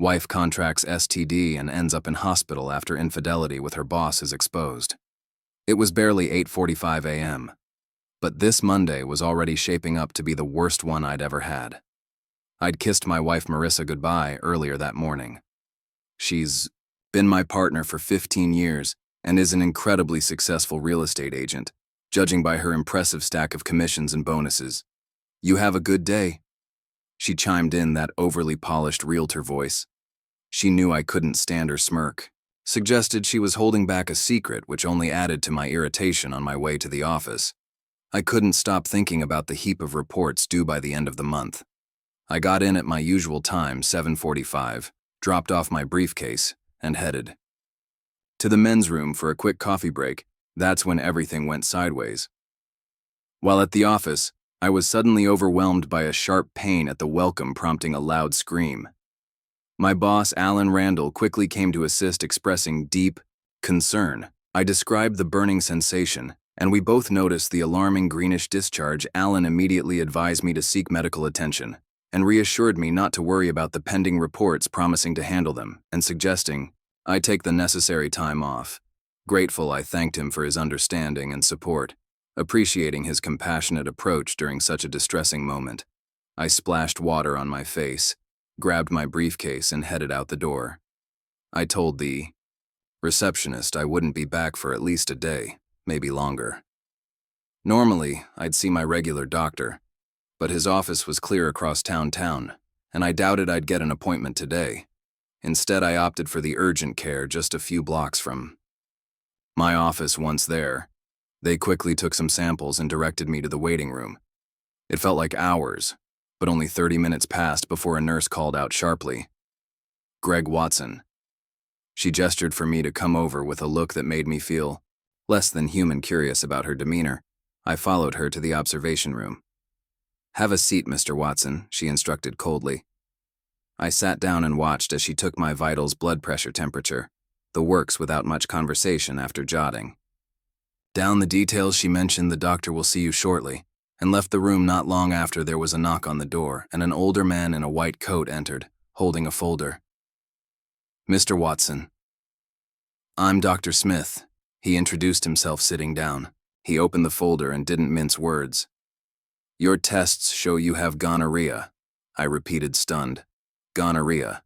Wife contracts STD and ends up in hospital after infidelity with her boss is exposed. It was barely 8:45 a.m., but this Monday was already shaping up to be the worst one I'd ever had. I'd kissed my wife Marissa goodbye earlier that morning. She's been my partner for 15 years and is an incredibly successful real estate agent, judging by her impressive stack of commissions and bonuses. "You have a good day," she chimed in, that overly polished realtor voice. She knew I couldn't stand her smirk, suggested she was holding back a secret, which only added to my irritation on my way to the office. I couldn't stop thinking about the heap of reports due by the end of the month. I got in at my usual time, 7:45, dropped off my briefcase, and headed to the men's room for a quick coffee break. That's when everything went sideways. While at the office, I was suddenly overwhelmed by a sharp pain at the welcome, prompting a loud scream. My boss, Alan Randall, quickly came to assist, expressing deep concern. I described the burning sensation, and we both noticed the alarming greenish discharge. Alan immediately advised me to seek medical attention and reassured me not to worry about the pending reports, promising to handle them and suggesting I take the necessary time off. Grateful, I thanked him for his understanding and support, appreciating his compassionate approach during such a distressing moment. I splashed water on my face, grabbed my briefcase, and headed out the door. I told the receptionist I wouldn't be back for at least a day, maybe longer. Normally, I'd see my regular doctor, but his office was clear across town, and I doubted I'd get an appointment today. Instead, I opted for the urgent care just a few blocks from my office. Once there, they quickly took some samples and directed me to the waiting room. It felt like hours, but only 30 minutes passed before a nurse called out sharply, "Greg Watson." She gestured for me to come over with a look that made me feel less than human curious about her demeanor. I followed her to the observation room. "Have a seat, Mr. Watson," she instructed coldly. I sat down and watched as she took my vitals, blood pressure, temperature, the works, without much conversation. After jotting down the details, she mentioned, "The doctor will see you shortly," and left the room. Not long after, there was a knock on the door, and an older man in a white coat entered, holding a folder. "Mr. Watson." "I'm Dr. Smith," he introduced himself, sitting down. He opened the folder and didn't mince words. "Your tests show you have gonorrhea," I repeated, stunned. "Gonorrhea?"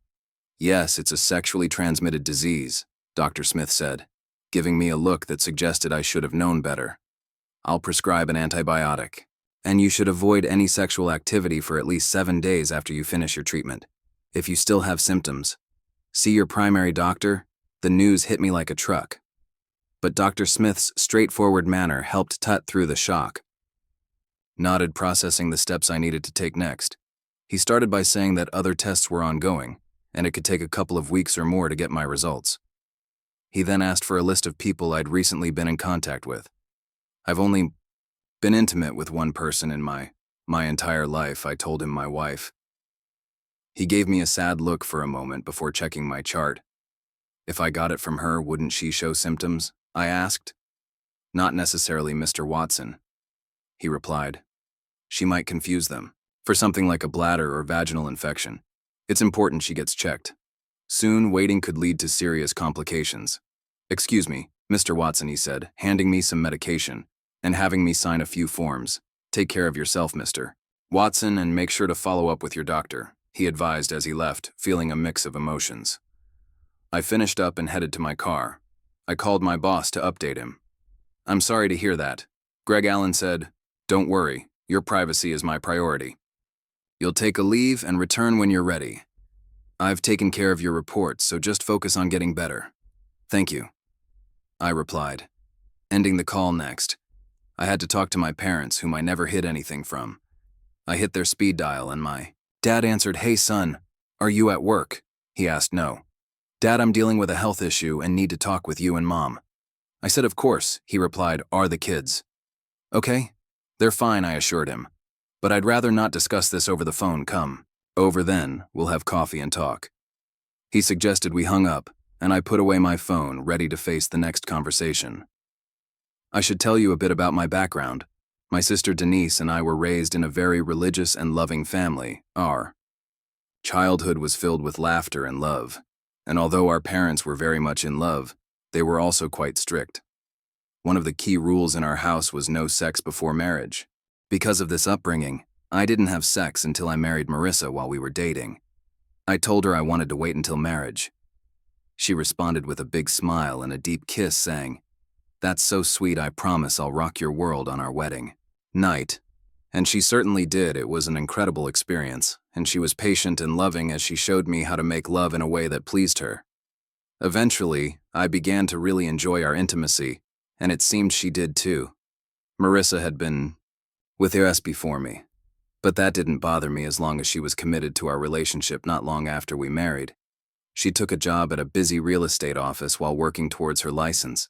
"Yes, it's a sexually transmitted disease," Dr. Smith said, giving me a look that suggested I should have known better. "I'll prescribe an antibiotic, and you should avoid any sexual activity for at least 7 days after you finish your treatment. If you still have symptoms, see your primary doctor." The news hit me like a truck, but Dr. Smith's straightforward manner helped cut through the shock. Nodded, processing the steps I needed to take next. He started by saying that other tests were ongoing, and it could take a couple of weeks or more to get my results. He then asked for a list of people I'd recently been in contact with. "I've only been intimate with one person in my entire life," I told him, "my wife." He gave me a sad look for a moment before checking my chart. "If I got it from her, wouldn't she show symptoms?" I asked. "Not necessarily, Mr. Watson," he replied. "She might confuse them for something like a bladder or vaginal infection. It's important she gets checked. Soon, waiting could lead to serious complications." "Excuse me, Mr. Watson," he said, handing me some medication and having me sign a few forms. "Take care of yourself, Mr. Watson, and make sure to follow up with your doctor," he advised as he left, feeling a mix of emotions. I finished up and headed to my car. I called my boss to update him. "I'm sorry to hear that," Greg Allen said. "Don't worry, your privacy is my priority. You'll take a leave and return when you're ready. I've taken care of your reports, so just focus on getting better. Thank you," I replied. Ending the call next, I had to talk to my parents, whom I never hid anything from. I hit their speed dial and my dad answered. "Hey son, are you at work?" He asked. "No. Dad, I'm dealing with a health issue and need to talk with you and Mom." I said, "Of course," he replied. "Are the kids okay?" "They're fine," I assured him. "But I'd rather not discuss this over the phone. Come over then, we'll have coffee and talk." He suggested we hung up, and I put away my phone, ready to face the next conversation. I should tell you a bit about my background. My sister Denise and I were raised in a very religious and loving family. Our Childhood was filled with laughter and love, and although our parents were very much in love, they were also quite strict. One of the key rules in our house was no sex before marriage. Because of this upbringing, I didn't have sex until I married Marissa while we were dating. I told her I wanted to wait until marriage. She responded with a big smile and a deep kiss, saying, "That's so sweet, I promise I'll rock your world on our wedding night." And she certainly did. It was an incredible experience, and she was patient and loving as she showed me how to make love in a way that pleased her. Eventually, I began to really enjoy our intimacy, and it seemed she did too. Marissa had been with us before me, but that didn't bother me as long as she was committed to our relationship. Not long after we married, she took a job at a busy real estate office while working towards her license.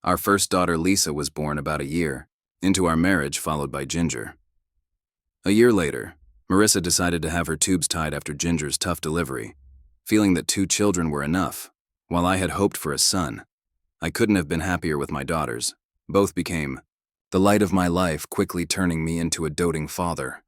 Our first daughter, Lisa, was born about a year into our marriage, followed by Ginger. A year later, Marissa decided to have her tubes tied after Ginger's tough delivery, feeling that 2 children were enough. While I had hoped for a son, I couldn't have been happier with my daughters. Both became the light of my life, quickly turning me into a doting father.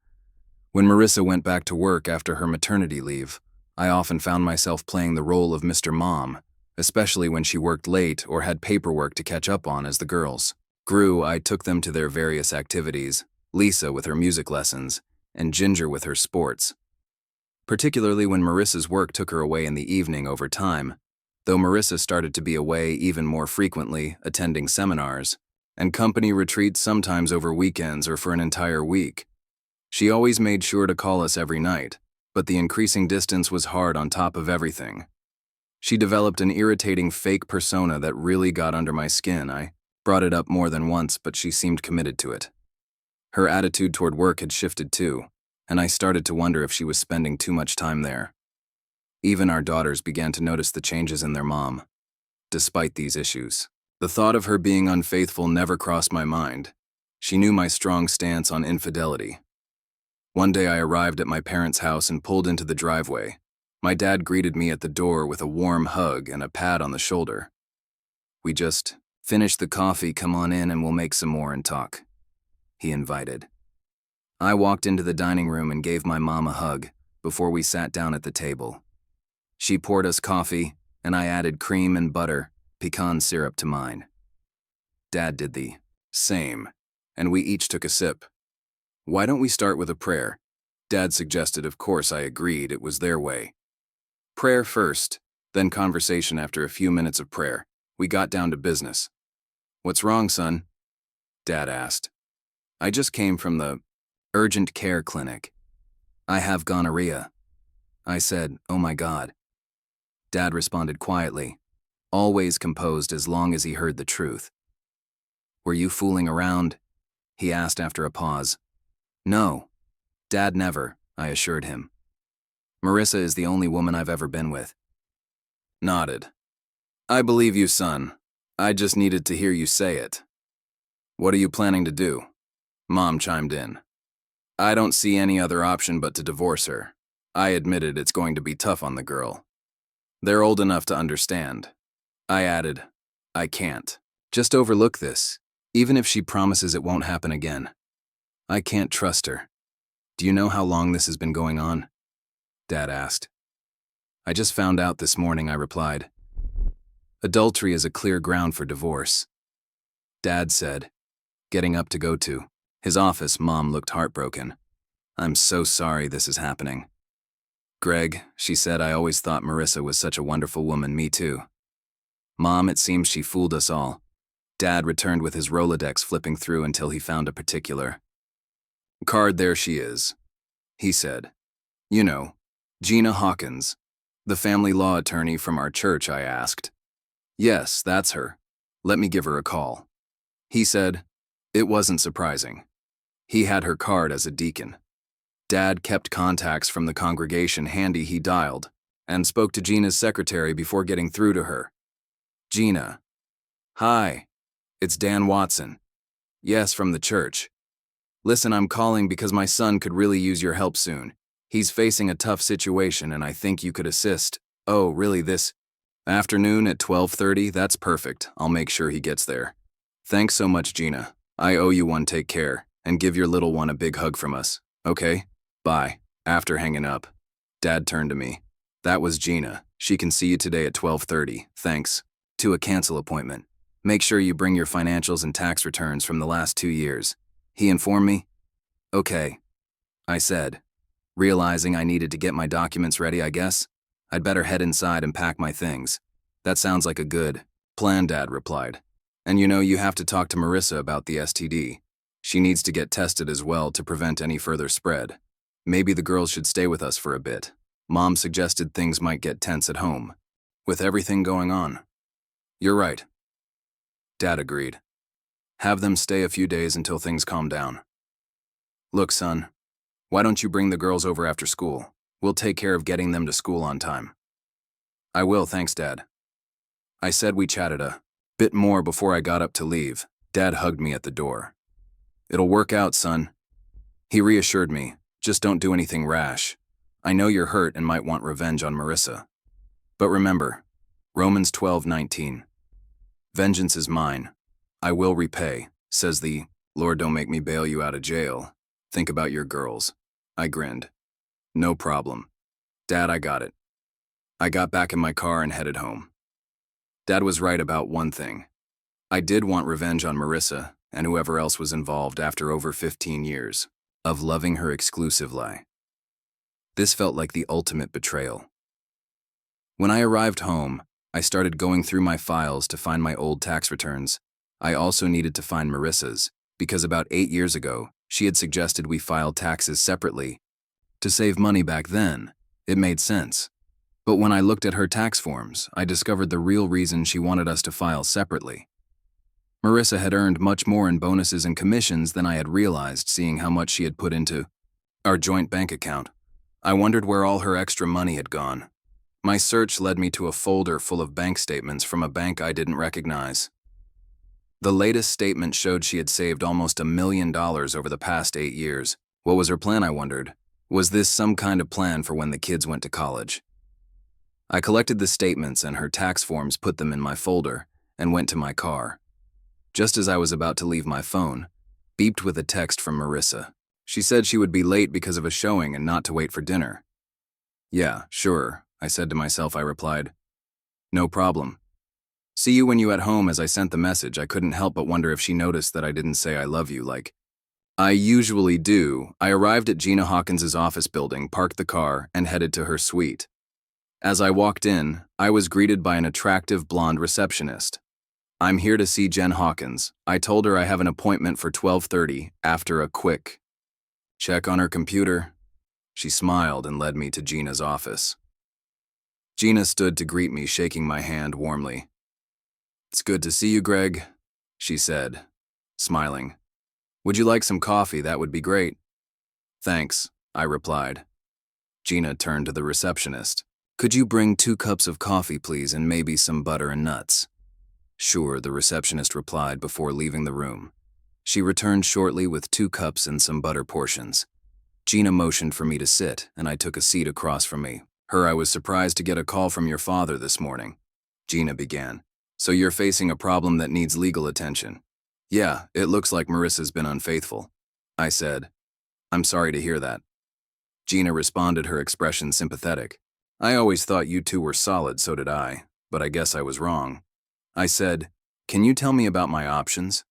When Marissa went back to work after her maternity leave, I often found myself playing the role of Mr. Mom, especially when she worked late or had paperwork to catch up on. As the girls grew, I took them to their various activities, Lisa with her music lessons, and Ginger with her sports. Particularly when Marissa's work took her away in the evening. Over time, though, Marissa started to be away even more frequently, attending seminars and company retreats, sometimes over weekends or for an entire week. She always made sure to call us every night, but the increasing distance was hard on top of everything. She developed an irritating fake persona that really got under my skin. I brought it up more than once, but she seemed committed to it. Her attitude toward work had shifted too, and I started to wonder if she was spending too much time there. Even our daughters began to notice the changes in their mom. Despite these issues, the thought of her being unfaithful never crossed my mind. She knew my strong stance on infidelity. One day I arrived at my parents' house and pulled into the driveway. My dad greeted me at the door with a warm hug and a pat on the shoulder. "We just finished the coffee, come on in and we'll make some more and talk," he invited. I walked into the dining room and gave my mom a hug before we sat down at the table. She poured us coffee, and I added cream and butter, pecan syrup to mine. Dad did the same, and we each took a sip. "Why don't we start with a prayer?" Dad suggested. Of course, I agreed. It was their way. Prayer first, then conversation. After a few minutes of prayer, we got down to business. "What's wrong, son?" Dad asked. "I just came from the urgent care clinic. I have gonorrhea." I said, "Oh my God." Dad responded quietly, always composed as long as he heard the truth. "Were you fooling around?" he asked after a pause. "No, Dad, never," I assured him. "Marissa is the only woman I've ever been with." Nodded. "I believe you, son. I just needed to hear you say it." "What are you planning to do?" Mom chimed in. "I don't see any other option but to divorce her." I admitted it's going to be tough on the girl. "They're old enough to understand." I added, "I can't just overlook this, even if she promises it won't happen again. I can't trust her." "Do you know how long this has been going on?" Dad asked. "I just found out this morning," I replied. "Adultery is a clear ground for divorce." Dad said, getting up to go to his office. Mom looked heartbroken. "I'm so sorry this is happening." "Greg," she said, "I always thought Marissa was such a wonderful woman." "Me too." "Mom, it seems she fooled us all." Dad returned with his Rolodex, flipping through until he found a particular card. "There she is," he said. "You know, Gina Hawkins, the family law attorney from our church." I asked. "Yes, that's her. Let me give her a call." He said. It wasn't surprising. He had her card as a deacon. Dad kept contacts from the congregation handy. He dialed and spoke to Gina's secretary before getting through to her. "Gina. Hi, it's Dan Watson." "Yes, from the church. Listen, I'm calling because my son could really use your help soon. He's facing a tough situation and I think you could assist." "Oh, really, this afternoon at 12:30? That's perfect. I'll make sure he gets there." "Thanks so much, Gina. I owe you one. Take care, and give your little one a big hug from us, okay? Bye." After hanging up, Dad turned to me. That was Gina. She can see you today at 12:30, thanks. To a cancel appointment. Make sure you bring your financials and tax returns from the last 2 years. He informed me. Okay, I said, realizing I needed to get my documents ready, I guess. I'd better head inside and pack my things. That sounds like a good plan, Dad replied. And you have to talk to Marissa about the STD. She needs to get tested as well to prevent any further spread. Maybe the girls should stay with us for a bit. Mom suggested things might get tense at home. With everything going on. You're right. Dad agreed. Have them stay a few days until things calm down. Look, son, why don't you bring the girls over after school? We'll take care of getting them to school on time. I will, thanks, Dad. I said we chatted a bit more before I got up to leave. Dad hugged me at the door. It'll work out, son. He reassured me, just don't do anything rash. I know you're hurt and might want revenge on Marissa. But remember, Romans 12:19. Vengeance is mine. I will repay, says the Lord. Don't make me bail you out of jail. Think about your girls. I grinned. No problem. Dad, I got it. I got back in my car and headed home. Dad was right about one thing. I did want revenge on Marissa and whoever else was involved after over 15 years of loving her exclusively. This felt like the ultimate betrayal. When I arrived home, I started going through my files to find my old tax returns. I also needed to find Marissa's, because about 8 years ago, she had suggested we file taxes separately. To save money back then, it made sense. But when I looked at her tax forms, I discovered the real reason she wanted us to file separately. Marissa had earned much more in bonuses and commissions than I had realized, seeing how much she had put into our joint bank account. I wondered where all her extra money had gone. My search led me to a folder full of bank statements from a bank I didn't recognize. The latest statement showed she had saved almost $1 million over the past 8 years. What was her plan, I wondered? Was this some kind of plan for when the kids went to college? I collected the statements and her tax forms, put them in my folder, and went to my car. Just as I was about to leave, my phone beeped with a text from Marissa. She said she would be late because of a showing and not to wait for dinner. Yeah, sure, I said to myself. I replied, no problem. See you when you at home. As I sent the message, I couldn't help but wonder if she noticed that I didn't say I love you like I usually do. I arrived at Gina Hawkins's office building, parked the car, and headed to her suite. As I walked in, I was greeted by an attractive blonde receptionist. I'm here to see Jen Hawkins. I told her I have an appointment for 12:30 after a quick check on her computer. She smiled and led me to Gina's office. Gina stood to greet me, shaking my hand warmly. It's good to see you, Greg, she said, smiling. Would you like some coffee? That would be great. Thanks, I replied. Gina turned to the receptionist. Could you bring 2 cups of coffee, please, and maybe some butter and nuts? Sure, the receptionist replied before leaving the room. She returned shortly with 2 cups and some butter portions. Gina motioned for me to sit, and I took a seat across from me. I was surprised to get a call from your father this morning, Gina began. So you're facing a problem that needs legal attention. Yeah, it looks like Marissa's been unfaithful, I said. I'm sorry to hear that. Gina responded, her expression sympathetic. I always thought you two were solid, so did I, but I guess I was wrong. I said, can you tell me about my options?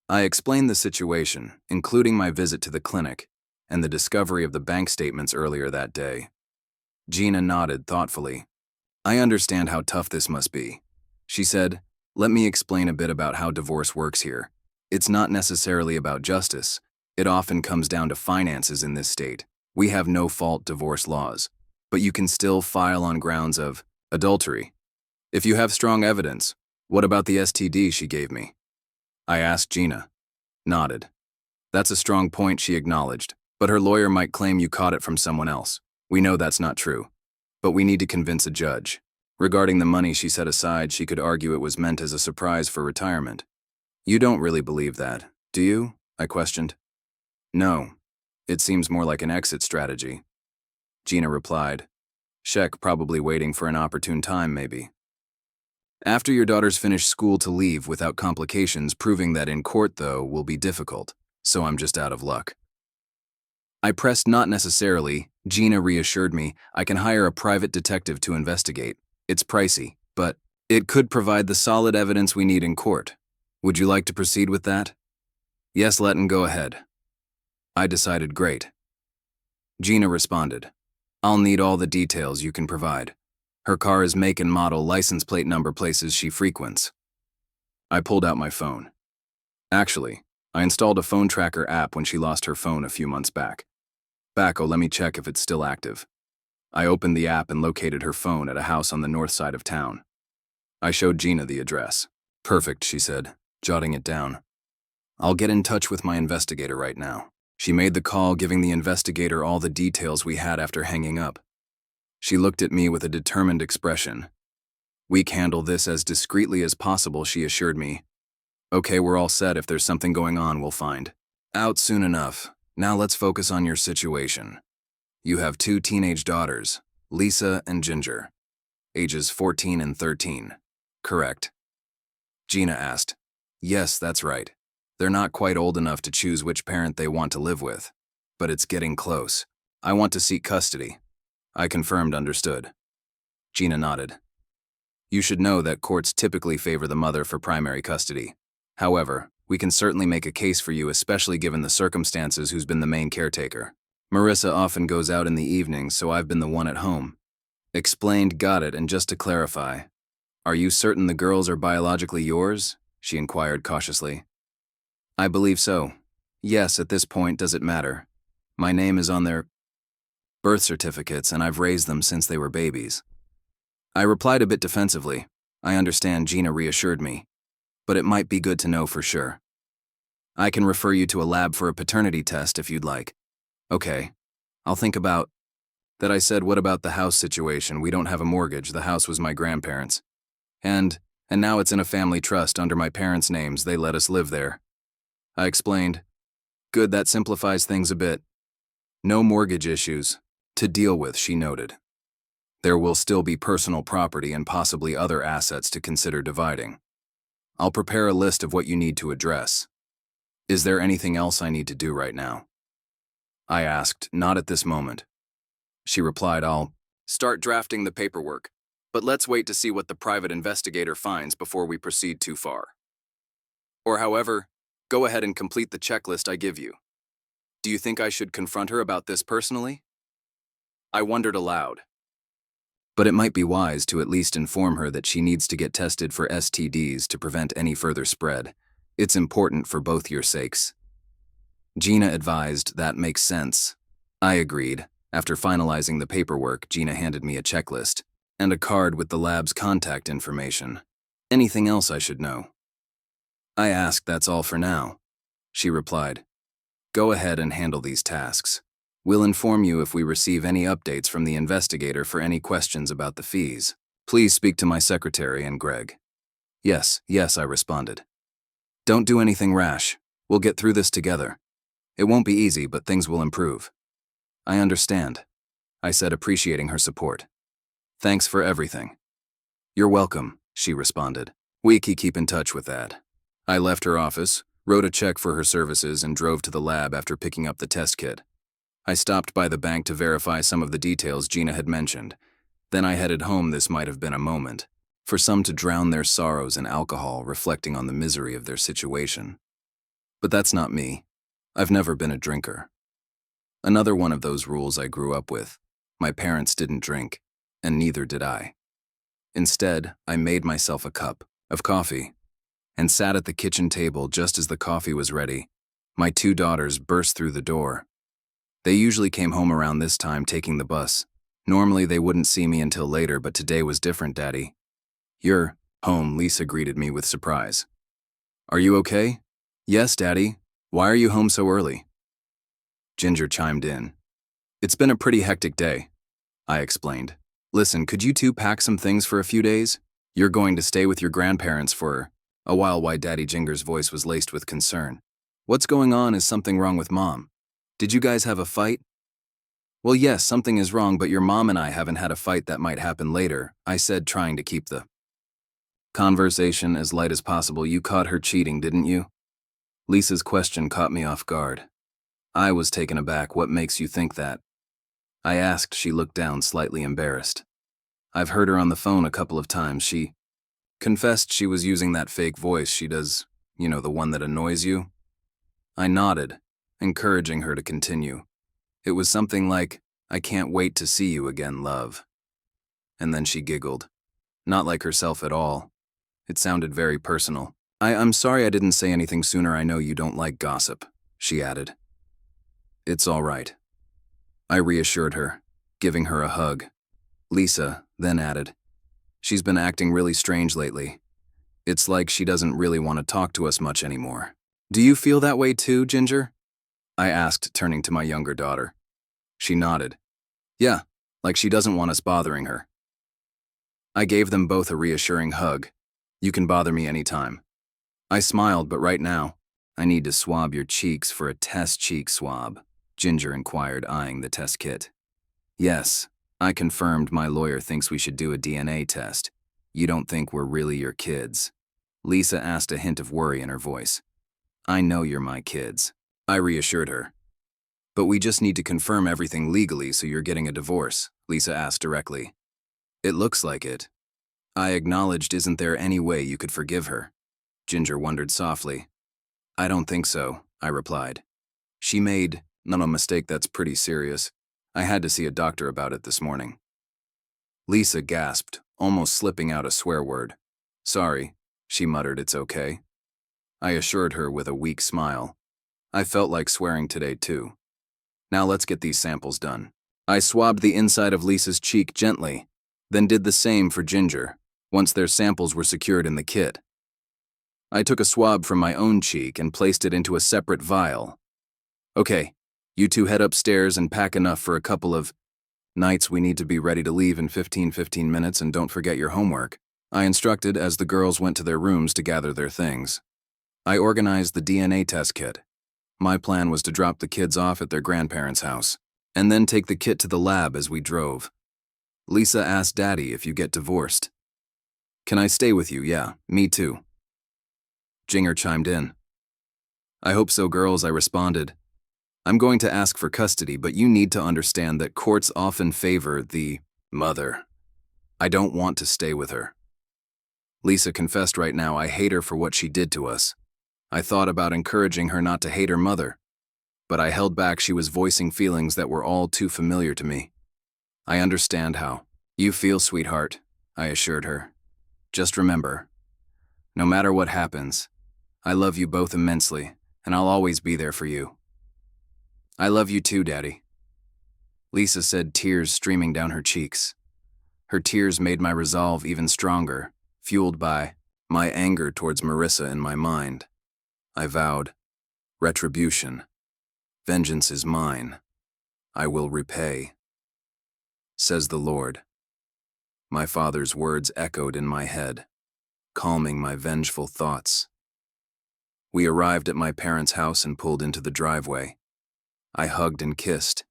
I explained the situation, including my visit to the clinic and the discovery of the bank statements earlier that day. Gina nodded thoughtfully. I understand how tough this must be. She said, let me explain a bit about how divorce works here. It's not necessarily about justice. It often comes down to finances in this state. We have no-fault divorce laws, but you can still file on grounds of adultery. If you have strong evidence, what about the STD she gave me? I asked. Gina nodded. That's a strong point, she acknowledged, but her lawyer might claim you caught it from someone else. We know that's not true, but we need to convince a judge. Regarding the money she set aside, she could argue it was meant as a surprise for retirement. You don't really believe that, do you? I questioned. No, it seems more like an exit strategy, Gina replied. Sheck, probably waiting for an opportune time, maybe. After your daughters finish school to leave without complications, proving that in court, though, will be difficult, so I'm just out of luck. I pressed. Not necessarily. Gina reassured me I can hire a private detective to investigate. It's pricey, but it could provide the solid evidence we need in court. Would you like to proceed with that? Yes, let him go ahead. I decided great. Gina responded, I'll need all the details you can provide. Her car is make and model, license plate number, places she frequents. I pulled out my phone. Actually, I installed a phone tracker app when she lost her phone a few months back. Let me check if it's still active. I opened the app and located her phone at a house on the north side of town. I showed Gina the address. Perfect, she said, jotting it down. I'll get in touch with my investigator right now. She made the call, giving the investigator all the details we had after hanging up. She looked at me with a determined expression. We can handle this as discreetly as possible, she assured me. Okay, we're all set. If there's something going on, we'll find out soon enough. Now let's focus on your situation. You have 2 teenage daughters, Lisa and Ginger, ages 14 and 13, correct? Gina asked. Yes, that's right. They're not quite old enough to choose which parent they want to live with, but it's getting close. I want to seek custody. I confirmed, understood. Gina nodded. You should know that courts typically favor the mother for primary custody. However, we can certainly make a case for you, especially given the circumstances, who's been the main caretaker. Marissa often goes out in the evenings, so I've been the one at home. Explained, got it, and just to clarify, are you certain the girls are biologically yours? She inquired cautiously. I believe so. Yes, at this point, does it matter? My name is on their birth certificates, and I've raised them since they were babies. I replied a bit defensively. I understand, Gina reassured me, but it might be good to know for sure. I can refer you to a lab for a paternity test if you'd like. Okay, I'll think about that. I said, what about the house situation? We don't have a mortgage. The house was my grandparents'. And now it's in a family trust under my parents' names. They let us live there. I explained. Good, that simplifies things a bit. No mortgage issues to deal with, she noted. There will still be personal property and possibly other assets to consider dividing. I'll prepare a list of what you need to address. Is there anything else I need to do right now? I asked, not at this moment. She replied, I'll start drafting the paperwork, but let's wait to see what the private investigator finds before we proceed too far. Or however, go ahead and complete the checklist I give you. Do you think I should confront her about this personally? I wondered aloud. But it might be wise to at least inform her that she needs to get tested for STDs to prevent any further spread. It's important for both your sakes. Gina advised, that makes sense. I agreed. After finalizing the paperwork, Gina handed me a checklist and a card with the lab's contact information. Anything else I should know? I asked, that's all for now. She replied, go ahead and handle these tasks. We'll inform you if we receive any updates from the investigator for any questions about the fees. Please speak to my secretary and Greg. Yes, I responded. Don't do anything rash. We'll get through this together. It won't be easy, but things will improve. I understand, I said, appreciating her support. Thanks for everything. You're welcome, she responded. We can keep in touch with that. I left her office, wrote a check for her services, and drove to the lab after picking up the test kit. I stopped by the bank to verify some of the details Gina had mentioned. Then I headed home. This might have been a moment for some to drown their sorrows in alcohol, reflecting on the misery of their situation. But that's not me. I've never been a drinker. Another one of those rules I grew up with. My parents didn't drink, and neither did I. Instead, I made myself a cup of coffee and sat at the kitchen table. Just as the coffee was ready, my 2 daughters burst through the door. They usually came home around this time, taking the bus. Normally they wouldn't see me until later, but today was different, Daddy. You're home, Lisa greeted me with surprise. Are you okay? Yes, Daddy. Why are you home so early? Ginger chimed in. It's been a pretty hectic day, I explained. Listen, could you 2 pack some things for a few days? You're going to stay with your grandparents for a while. Why, Daddy? Ginger's voice was laced with concern. What's going on? Is something wrong with Mom? Did you guys have a fight? Well, yes, something is wrong, but your mom and I haven't had a fight. That might happen later, I said, trying to keep the conversation as light as possible. You caught her cheating, didn't you? Lisa's question caught me off guard. I was taken aback. What makes you think that? I asked. She looked down, slightly embarrassed. I've heard her on the phone a couple of times. She confessed she was using that fake voice she does, the one that annoys you. I nodded, encouraging her to continue. It was something like, "I can't wait to see you again, love." And then she giggled. Not like herself at all. It sounded very personal. I'm sorry I didn't say anything sooner. I know you don't like gossip," she added. "It's all right." I reassured her, giving her a hug. Lisa then added, "She's been acting really strange lately. It's like she doesn't really want to talk to us much anymore." "Do you feel that way too, Ginger?" I asked, turning to my younger daughter. She nodded. "Yeah, like she doesn't want us bothering her." I gave them both a reassuring hug. "You can bother me anytime." I smiled, "But right now, I need to swab your cheeks for a test cheek swab," Ginger inquired, eyeing the test kit. "Yes," I confirmed. "My lawyer thinks we should do a DNA test. You don't think we're really your kids?" Lisa asked, a hint of worry in her voice. "I know you're my kids," I reassured her. "But we just need to confirm everything legally, so you're getting a divorce?" Lisa asked directly. "It looks like it." I acknowledged. "Isn't there any way you could forgive her?" Ginger wondered softly. "I don't think so," I replied. "She made no mistake that's pretty serious. I had to see a doctor about it this morning." Lisa gasped, almost slipping out a swear word. "Sorry," she muttered. "It's okay." I assured her with a weak smile. I felt like swearing today too. "Now let's get these samples done." I swabbed the inside of Lisa's cheek gently, then did the same for Ginger, once their samples were secured in the kit. I took a swab from my own cheek and placed it into a separate vial. "Okay, you two head upstairs and pack enough for a couple of nights. We need to be ready to leave in 15 minutes, and don't forget your homework," I instructed as the girls went to their rooms to gather their things. I organized the DNA test kit. My plan was to drop the kids off at their grandparents' house, and then take the kit to the lab as we drove. Lisa asked Daddy, "If you get divorced, can I stay with you?" "Yeah, me too." Ginger chimed in. "I hope so, girls," I responded. "I'm going to ask for custody, but you need to understand that courts often favor the mother. I don't want to stay with her." Lisa confessed. "Right now, I hate her for what she did to us." I thought about encouraging her not to hate her mother, but I held back. She was voicing feelings that were all too familiar to me. "I understand how you feel, sweetheart," I assured her. "Just remember, no matter what happens, I love you both immensely, and I'll always be there for you." "I love you too, Daddy," Lisa said, tears streaming down her cheeks. Her tears made my resolve even stronger, fueled by my anger towards Marissa in my mind. I vowed, "Retribution. Vengeance is mine. I will repay, says the Lord." My father's words echoed in my head, calming my vengeful thoughts. We arrived at my parents' house and pulled into the driveway. I hugged and kissed,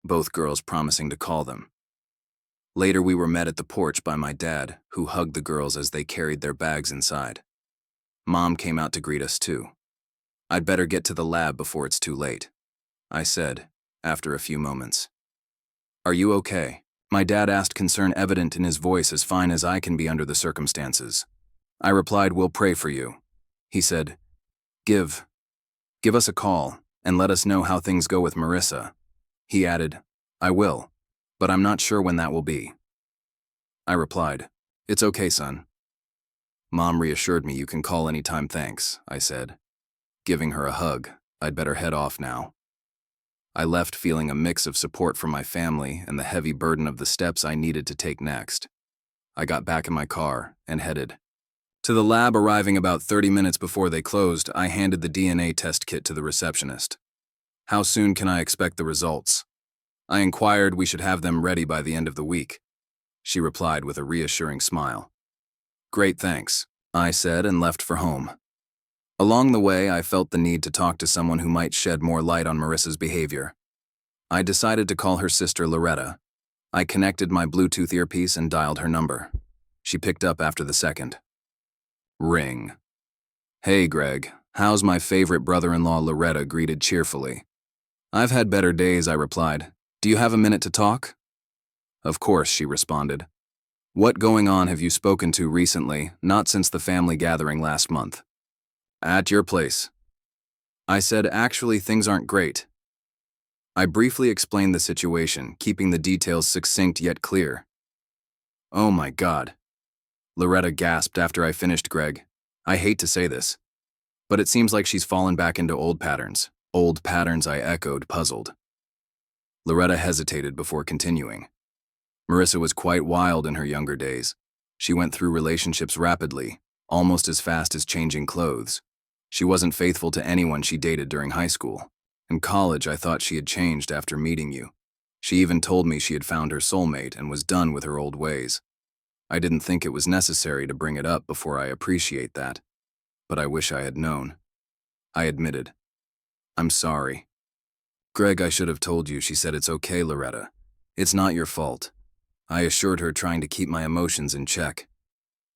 both girls promising to call them. Later, we were met at the porch by my dad, who hugged the girls as they carried their bags inside. Mom came out to greet us too. "I'd better get to the lab before it's too late," I said, after a few moments. "Are you okay?" My dad asked, concern evident in his voice, as fine as I can be under the circumstances. I replied, "We'll pray for you." He said, Give us a call, and let us know how things go with Marissa." He added, "I will, but I'm not sure when that will be." I replied, "It's okay, son." Mom reassured me. "You can call anytime, thanks," I said. Giving her a hug, I'd better head off now. I left feeling a mix of support from my family and the heavy burden of the steps I needed to take next. I got back in my car and headed to the lab. Arriving about 30 minutes before they closed, I handed the DNA test kit to the receptionist. "How soon can I expect the results?" I inquired. "We should have them ready by the end of the week," she replied with a reassuring smile. "Great, thanks," I said, and left for home. Along the way, I felt the need to talk to someone who might shed more light on Marissa's behavior. I decided to call her sister Loretta. I connected my Bluetooth earpiece and dialed her number. She picked up after the second ring. "Hey, Greg, how's my favorite brother-in-law?" Loretta greeted cheerfully. "I've had better days," I replied. Do you have a minute to talk? Of course, she responded. What going on have you spoken to recently, not since the family gathering last month? At your place. I said, actually, things aren't great. I briefly explained the situation, keeping the details succinct yet clear. Oh my God. Loretta gasped after I finished, Greg. I hate to say this, but it seems like she's fallen back into old patterns. Old patterns, I echoed, puzzled. Loretta hesitated before continuing. Marissa was quite wild in her younger days. She went through relationships rapidly, almost as fast as changing clothes. She wasn't faithful to anyone she dated during high school. In college, I thought she had changed after meeting you. She even told me she had found her soulmate and was done with her old ways. I didn't think it was necessary to bring it up before I appreciate that, but I wish I had known. I admitted. I'm sorry. Greg, I should have told you, she said. It's okay, Loretta. It's not your fault. I assured her, trying to keep my emotions in check.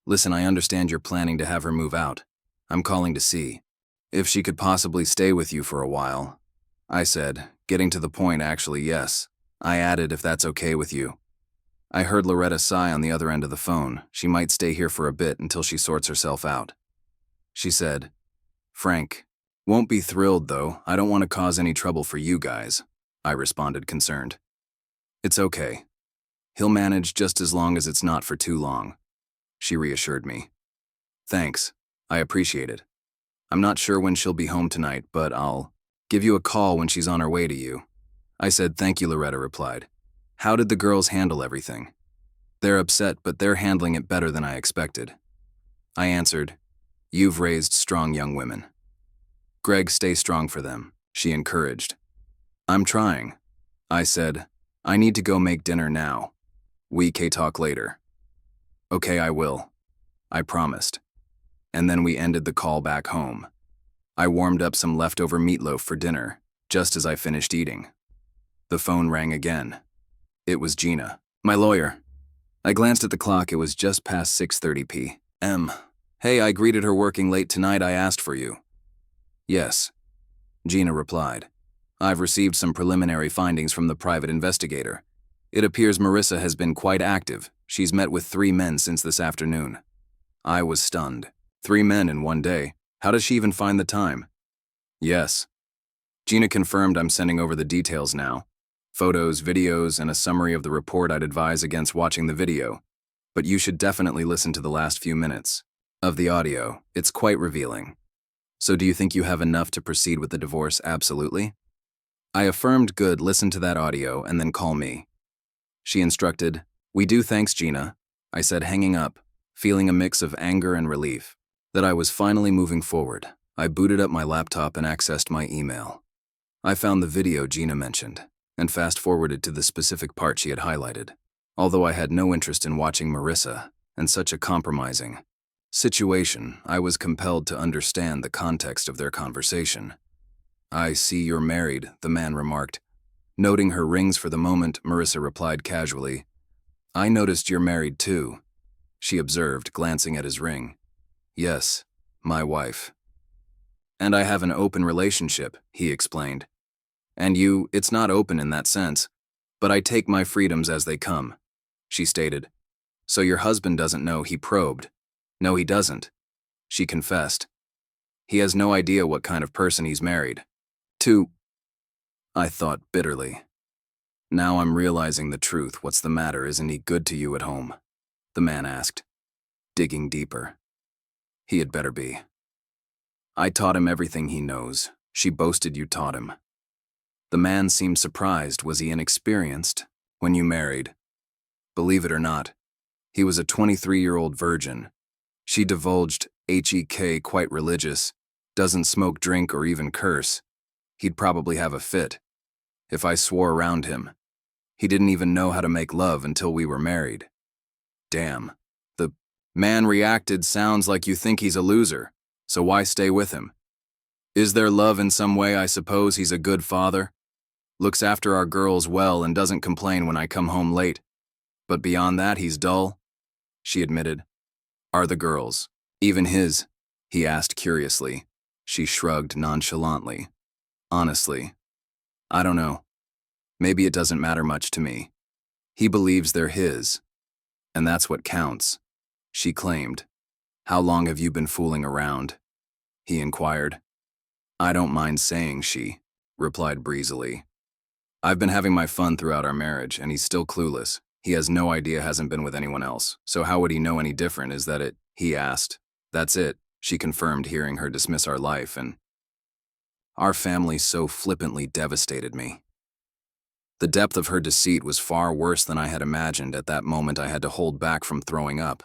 Listen, I understand you're planning to have her move out. I'm calling to see if she could possibly stay with you for a while. I said, getting to the point, actually, yes. I added, if that's okay with you. I heard Loretta sigh on the other end of the phone. She might stay here for a bit until she sorts herself out. She said, Frank, won't be thrilled though. I don't want to cause any trouble for you guys. I responded, concerned. It's okay. He'll manage just as long as it's not for too long. She reassured me. Thanks. I appreciate it. I'm not sure when she'll be home tonight, but I'll give you a call when she's on her way to you. I said, thank you, Loretta replied. How did the girls handle everything? They're upset, but they're handling it better than I expected. I answered, you've raised strong young women. Greg, stay strong for them, she encouraged. I'm trying. I said, I need to go make dinner now. We can talk later. Okay, I will. I promised. And then we ended the call back home. I warmed up some leftover meatloaf for dinner, just as I finished eating. The phone rang again. It was Gina, my lawyer. I glanced at the clock. It was just past 6:30 p.m. Hey, I greeted her working late tonight. I asked for you. Yes, Gina replied. I've received some preliminary findings from the private investigator. It appears Marissa has been quite active. She's met with 3 men since this afternoon. I was stunned. 3 men in one day. How does she even find the time? Yes. Gina confirmed. I'm sending over the details now. Photos, videos, and a summary of the report. I'd advise against watching the video, but you should definitely listen to the last few minutes of the audio. It's quite revealing. So do you think you have enough to proceed with the divorce? Absolutely. I affirmed. Good, listen to that audio and then call me. She instructed. We do, thanks, Gina. I said, hanging up, feeling a mix of anger and relief that I was finally moving forward. I booted up my laptop and accessed my email. I found the video Gina mentioned and fast-forwarded to the specific part she had highlighted. Although I had no interest in watching Marissa and such a compromising situation, I was compelled to understand the context of their conversation. I see you're married, the man remarked. Noting her rings for the moment, Marissa replied casually, I noticed you're married too, she observed, glancing at his ring. Yes, my wife. And I have an open relationship, he explained. And you, it's not open in that sense, but I take my freedoms as they come, she stated. So your husband doesn't know? He probed. No, he doesn't, she confessed. He has no idea what kind of person he's married to, I thought bitterly. Now I'm realizing the truth. What's the matter? Isn't he good to you at home? The man asked, digging deeper. He had better be. I taught him everything he knows. She boasted. You taught him. The man seemed surprised. Was he inexperienced when you married? Believe it or not, he was a 23-year-old virgin. She divulged, HEK, quite religious, doesn't smoke, drink, or even curse. He'd probably have a fit if I swore around him. He didn't even know how to make love until we were married. Damn. The man reacted. Sounds like you think he's a loser, so why stay with him? Is there love in some way? I suppose he's a good father. Looks after our girls well and doesn't complain when I come home late. But beyond that, he's dull, she admitted. Are the girls even his? He asked curiously. She shrugged nonchalantly. Honestly, I don't know. Maybe it doesn't matter much to me. He believes they're his, and that's what counts, she claimed. How long have you been fooling around? He inquired. I don't mind saying, she replied breezily. I've been having my fun throughout our marriage, and he's still clueless. He has no idea, hasn't been with anyone else. So how would he know any different? Is that it? He asked. That's it, she confirmed, hearing her dismiss our life, and our family so flippantly devastated me. The depth of her deceit was far worse than I had imagined. At that moment, I had to hold back from throwing up.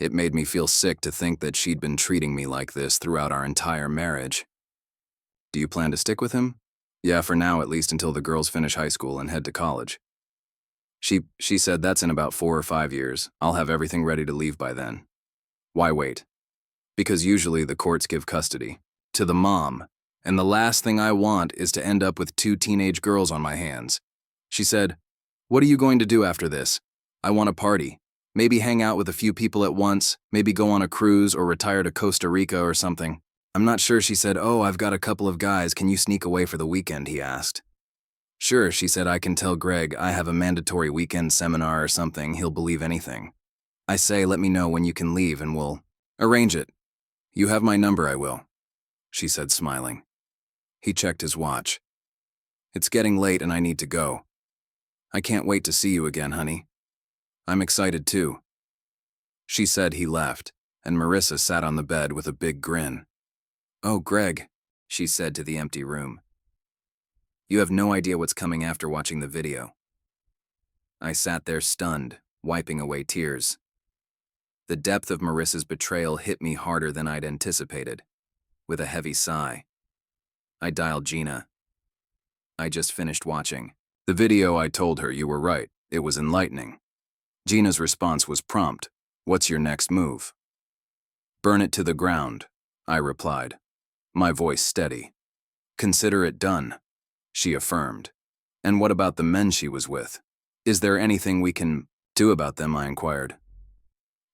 It made me feel sick to think that she'd been treating me like this throughout our entire marriage. Do you plan to stick with him? Yeah, for now, at least until the girls finish high school and head to college. She said that's in about 4 or 5 years. I'll have everything ready to leave by then. Why wait? Because usually the courts give custody to the mom, and the last thing I want is to end up with 2 teenage girls on my hands. She said, what are you going to do after this? I want a party. Maybe hang out with a few people at once, maybe go on a cruise or retire to Costa Rica or something. I'm not sure, she said. Oh, I've got a couple of guys. Can you sneak away for the weekend, he asked. Sure, she said. I can tell Greg I have a mandatory weekend seminar or something. He'll believe anything. I say, let me know when you can leave and we'll arrange it. You have my number, I will, she said, smiling. He checked his watch. It's getting late and I need to go. I can't wait to see you again, honey. I'm excited too. She said. He left, and Marissa sat on the bed with a big grin. Oh, Greg, she said to the empty room. You have no idea what's coming after watching the video. I sat there stunned, wiping away tears. The depth of Marissa's betrayal hit me harder than I'd anticipated. With a heavy sigh, I dialed Gina. I just finished watching the video. I told her you were right. It was enlightening. Gina's response was prompt. What's your next move? Burn it to the ground, I replied, my voice steady. Consider it done, she affirmed. And what about the men she was with? Is there anything we can do about them? I inquired,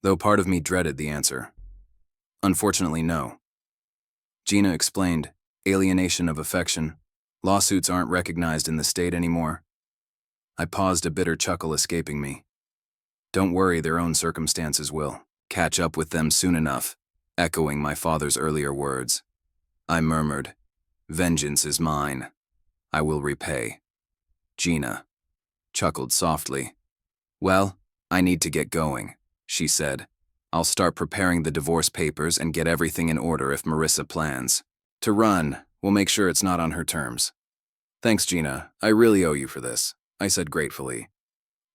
though part of me dreaded the answer. Unfortunately, no. Gina explained. Alienation of affection. Lawsuits aren't recognized in the state anymore. I paused, a bitter chuckle escaping me. Don't worry, their own circumstances will catch up with them soon enough, echoing my father's earlier words. I murmured, vengeance is mine. I will repay. Gina chuckled softly. Well, I need to get going, she said. I'll start preparing the divorce papers and get everything in order if Marissa plans to run. We'll make sure it's not on her terms. Thanks, Gina. I really owe you for this, I said gratefully.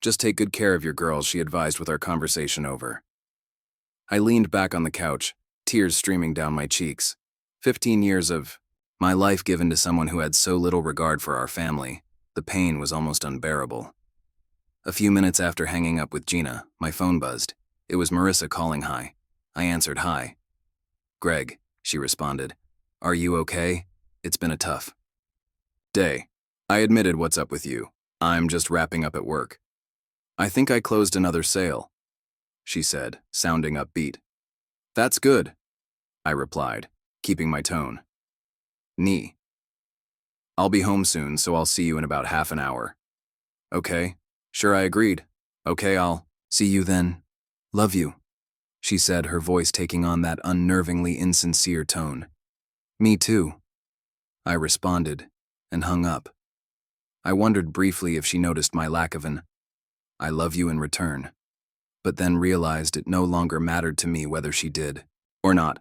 Just take good care of your girls, she advised with our conversation over. I leaned back on the couch, tears streaming down my cheeks. 15 years of my life given to someone who had so little regard for our family. The pain was almost unbearable. A few minutes after hanging up with Gina, my phone buzzed. It was Marissa calling. Hi. I answered. Hi. Greg, she responded. Are you okay? It's been a tough day. I admitted. What's up with you? I'm just wrapping up at work. I think I closed another sale, she said, sounding upbeat. That's good, I replied, keeping my tone. I'll be home soon, so I'll see you in about half an hour. Okay, sure, I agreed. Okay, I'll see you then. Love you, she said, her voice taking on that unnervingly insincere tone. Me too, I responded, and hung up. I wondered briefly if she noticed my lack of an I love you in return, but then realized it no longer mattered to me whether she did or not.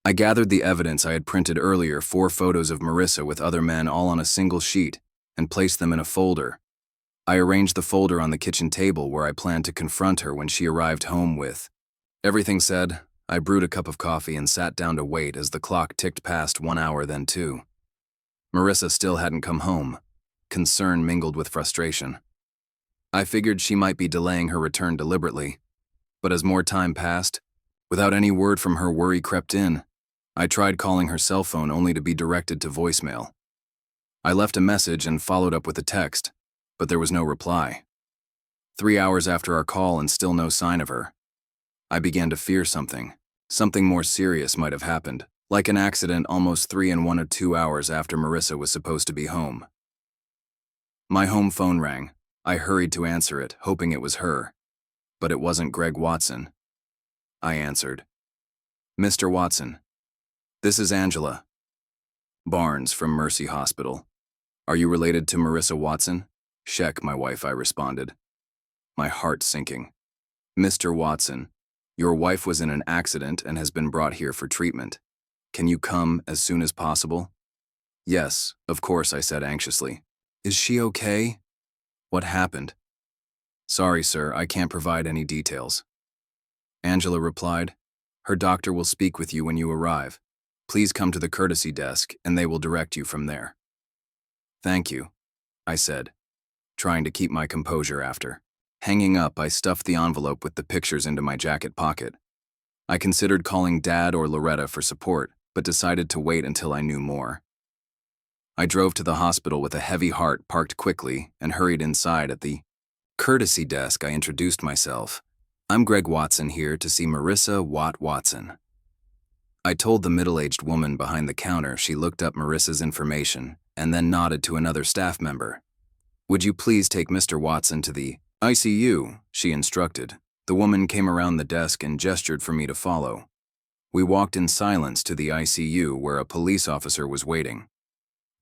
I gathered the evidence I had printed earlier, 4 photos of Marissa with other men all on a single sheet, and placed them in a folder. I arranged the folder on the kitchen table where I planned to confront her when she arrived home with everything said. I brewed a cup of coffee and sat down to wait as the clock ticked past 1 hour, then 2. Marissa still hadn't come home. Concern mingled with frustration. I figured she might be delaying her return deliberately, but as more time passed, without any word from her, worry crept in. I tried calling her cell phone only to be directed to voicemail. I left a message and followed up with a text, but there was no reply. 3 hours after our call and still no sign of her. I began to fear something more serious might have happened, like an accident almost 3 and 1 or 2 hours after Marissa was supposed to be home. My home phone rang. I hurried to answer it, hoping it was her. But it wasn't Greg Watson. I answered. Mr. Watson, this is Angela Barnes from Mercy Hospital. Are you related to Marissa Watson? Check, my wife, I responded. My heart sinking. Mr. Watson, your wife was in an accident and has been brought here for treatment. Can you come as soon as possible? Yes, of course, I said anxiously. Is she okay? What happened? Sorry, sir, I can't provide any details. Angela replied, her doctor will speak with you when you arrive. Please come to the courtesy desk and they will direct you from there. Thank you, I said, trying to keep my composure after. Hanging up, I stuffed the envelope with the pictures into my jacket pocket. I considered calling Dad or Loretta for support, but decided to wait until I knew more. I drove to the hospital with a heavy heart, parked quickly, and hurried inside. At the courtesy desk, I introduced myself. I'm Greg Watson, here to see Marissa Watson. I told the middle-aged woman behind the counter. She looked up Marissa's information and then nodded to another staff member. Would you please take Mr. Watson to the ICU, she instructed. The woman came around the desk and gestured for me to follow. We walked in silence to the ICU where a police officer was waiting.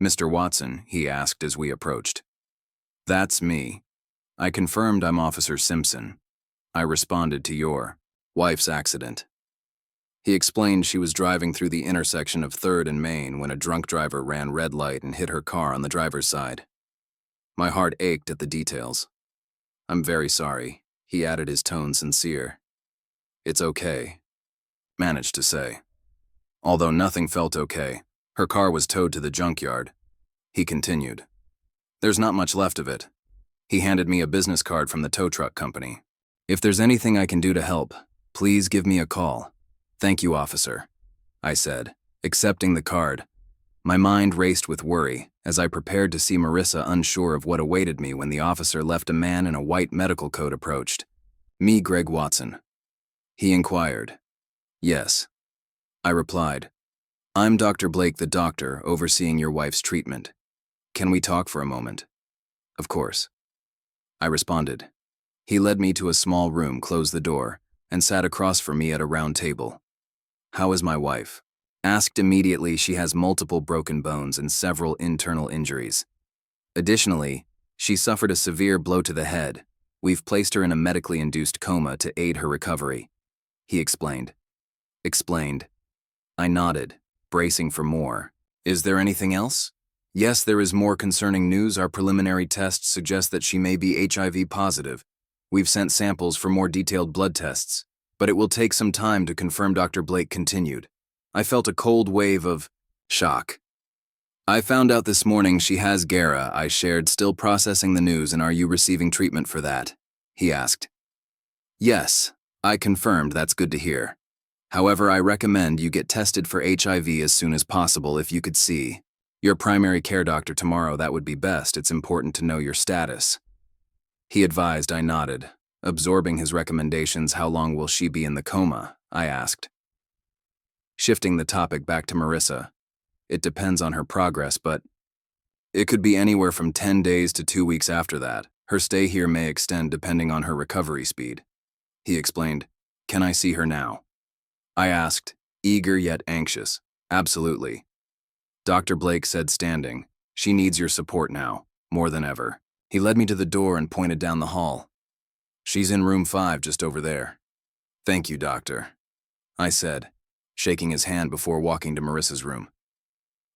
Mr. Watson, he asked as we approached. That's me. I confirmed I'm Officer Simpson. I responded to your wife's accident. He explained she was driving through the intersection of 3rd and Main when a drunk driver ran red light and hit her car on the driver's side. My heart ached at the details. I'm very sorry, he added, his tone sincere. It's okay, managed to say. Although nothing felt okay, her car was towed to the junkyard. He continued. There's not much left of it. He handed me a business card from the tow truck company. If there's anything I can do to help, please give me a call. Thank you, officer, I said, accepting the card. My mind raced with worry as I prepared to see Marissa, unsure of what awaited me when the officer left. A man in a white medical coat approached. Me, Greg Watson. He inquired. Yes, I replied. I'm Dr. Blake, the doctor overseeing your wife's treatment. Can we talk for a moment? Of course, I responded. He led me to a small room, closed the door, and sat across from me at a round table. How is my wife? Asked immediately. She has multiple broken bones and several internal injuries. Additionally, she suffered a severe blow to the head. We've placed her in a medically induced coma to aid her recovery, he explained. I nodded, bracing for more. Is there anything else? Yes, there is more concerning news. Our preliminary tests suggest that she may be HIV positive. We've sent samples for more detailed blood tests, but it will take some time to confirm, Dr. Blake continued. I felt a cold wave of shock. I found out this morning she has GERA, I shared, still processing the news, and are you receiving treatment for that? He asked. Yes, I confirmed. That's good to hear. However, I recommend you get tested for HIV as soon as possible. If you could see your primary care doctor tomorrow, that would be best. It's important to know your status, he advised. I nodded, absorbing his recommendations. How long will she be in the coma? I asked. Shifting the topic back to Marissa. It depends on her progress, but it could be anywhere from 10 days to 2 weeks after that. Her stay here may extend depending on her recovery speed, he explained. Can I see her now? I asked, eager yet anxious. Absolutely. Dr. Blake said, standing. She needs your support now, more than ever. He led me to the door and pointed down the hall. She's in room 5, just over there. Thank you, doctor, I said, shaking his hand before walking to Marissa's room.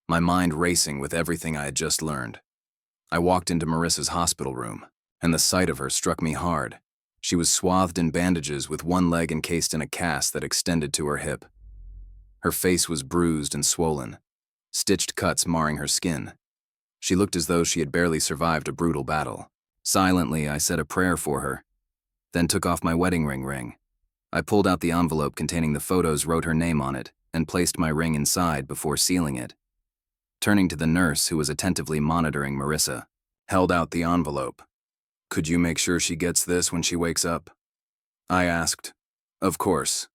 My mind racing with everything I had just learned. I walked into Marissa's hospital room, and the sight of her struck me hard. She was swathed in bandages with one leg encased in a cast that extended to her hip. Her face was bruised and swollen, stitched cuts marring her skin. She looked as though she had barely survived a brutal battle. Silently, I said a prayer for her, then took off my wedding ring. I pulled out the envelope containing the photos, wrote her name on it, and placed my ring inside before sealing it. Turning to the nurse, who was attentively monitoring Marissa, held out the envelope. Could you make sure she gets this when she wakes up? I asked. Of course,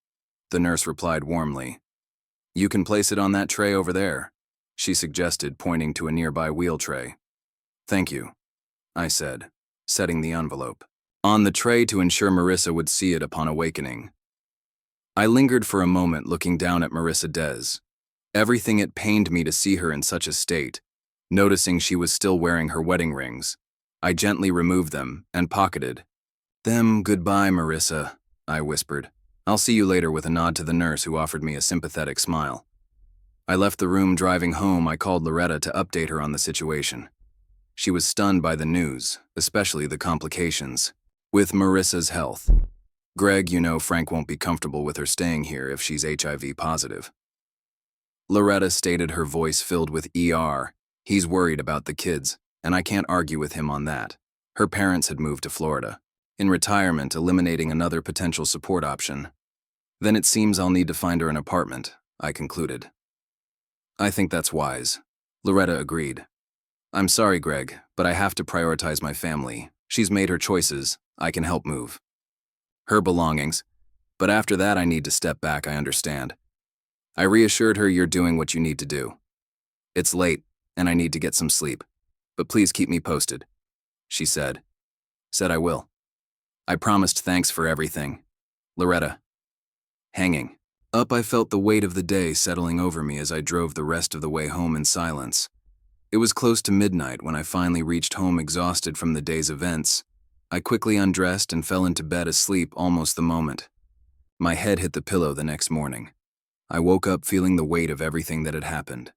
the nurse replied warmly. You can place it on that tray over there, she suggested, pointing to a nearby wheel tray. Thank you, I said, setting the envelope on the tray to ensure Marissa would see it upon awakening. I lingered for a moment looking down at Marissa Des. Everything it pained me to see her in such a state. Noticing she was still wearing her wedding rings, I gently removed them and pocketed them. Goodbye, Marissa, I whispered. I'll see you later, with a nod to the nurse who offered me a sympathetic smile. I left the room. Driving home, I called Loretta to update her on the situation. She was stunned by the news, especially the complications with Marissa's health. Greg, Frank won't be comfortable with her staying here if she's HIV positive. Loretta stated, her voice filled with ER. He's worried about the kids, and I can't argue with him on that. Her parents had moved to Florida, in retirement, eliminating another potential support option. Then it seems I'll need to find her an apartment, I concluded. I think that's wise, Loretta agreed. I'm sorry, Greg, but I have to prioritize my family. She's made her choices. I can help move her belongings, but after that I need to step back. I understand. I reassured her, you're doing what you need to do. It's late, and I need to get some sleep, but please keep me posted, she said. Said I will. I promised. Thanks for everything, Loretta. Hanging up, I felt the weight of the day settling over me as I drove the rest of the way home in silence. It was close to midnight when I finally reached home, exhausted from the day's events. I quickly undressed and fell into bed, asleep almost the moment my head hit the pillow the next morning. I woke up feeling the weight of everything that had happened.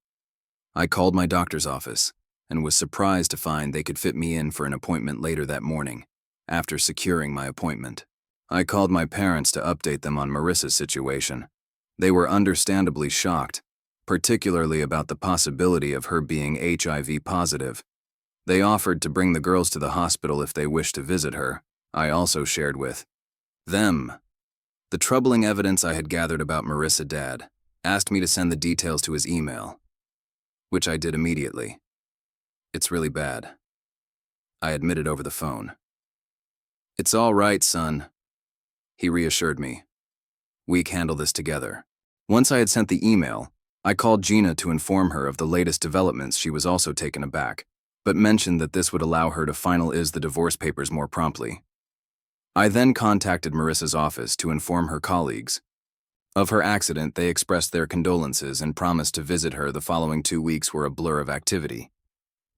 I called my doctor's office and was surprised to find they could fit me in for an appointment later that morning. After securing my appointment, I called my parents to update them on Marissa's situation. They were understandably shocked, particularly about the possibility of her being HIV positive. They offered to bring the girls to the hospital if they wished to visit her. I also shared with them the troubling evidence I had gathered about Marissa. Dad asked me to send the details to his email, which I did immediately. It's really bad, I admitted over the phone. It's all right, son, he reassured me. We can handle this together. Once I had sent the email, I called Gina to inform her of the latest developments. She was also taken aback, but mentioned that this would allow her to finalize the divorce papers more promptly. I then contacted Marissa's office to inform her colleagues of her accident. They expressed their condolences and promised to visit her. The following 2 weeks were a blur of activity.